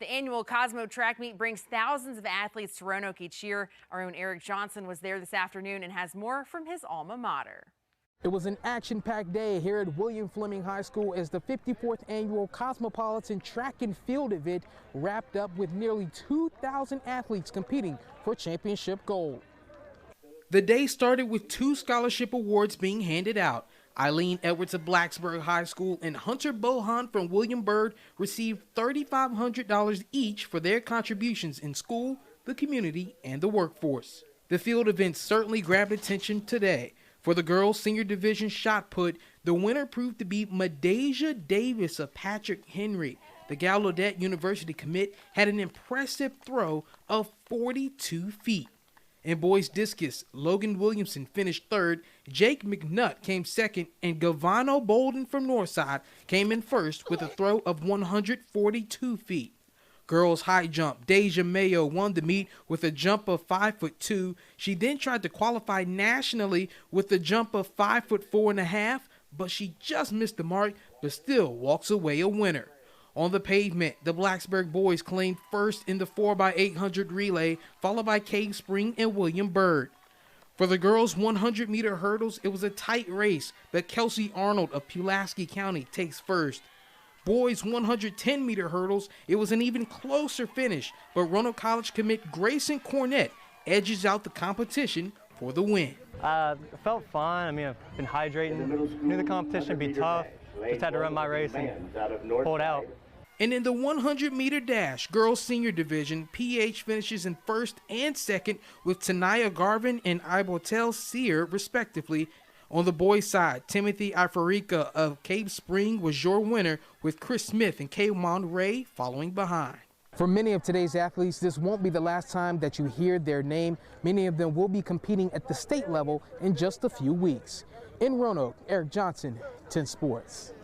The annual Cosmo Track Meet brings thousands of athletes to Roanoke each year. Our own Eric Johnson was there this afternoon and has more from his alma mater. It was an action-packed day here at William Fleming High School as the 54th annual Cosmopolitan Track and Field event wrapped up with nearly 2,000 athletes competing for championship gold. The day started with 2 scholarship awards being handed out. Eileen Edwards of Blacksburg High School and Hunter Bohan from William Byrd received $3,500 each for their contributions in school, the community, and the workforce. The field event certainly grabbed attention today. For the girls' senior division shot put, the winner proved to be Medasia Davis of Patrick Henry. The Gallaudet University commit had an impressive throw of 42 feet. In boys discus, Logan Williamson finished third, Jake McNutt came second, and Gavano Bolden from Northside came in first with a throw of 142 feet. Girls high jump, Deja Mayo won the meet with a jump of 5'2". She then tried to qualify nationally with a jump of 5'4½", but she just missed the mark, but still walks away a winner. On the pavement, the Blacksburg boys claimed first in the 4x800 relay, followed by Cave Spring and William Byrd. For the girls' 100-meter hurdles, it was a tight race, but Kelsey Arnold of Pulaski County takes first. Boys' 110-meter hurdles, it was an even closer finish, but Roanoke College commit Grayson Cornett edges out the competition for the win. It felt fun. I mean, I've been hydrating. Knew the competition would be tough. Just had to run my race and pull it out. And in the 100-meter dash, girls senior division, PH finishes in first and second with Tanaya Garvin and Ibotel Sear, respectively. On the boys' side, Timothy Ifarica of Cave Spring was your winner, with Chris Smith and Kayvon Ray following behind. For many of today's athletes, this won't be the last time that you hear their name. Many of them will be competing at the state level in just a few weeks. In Roanoke, Eric Johnson, 10 Sports.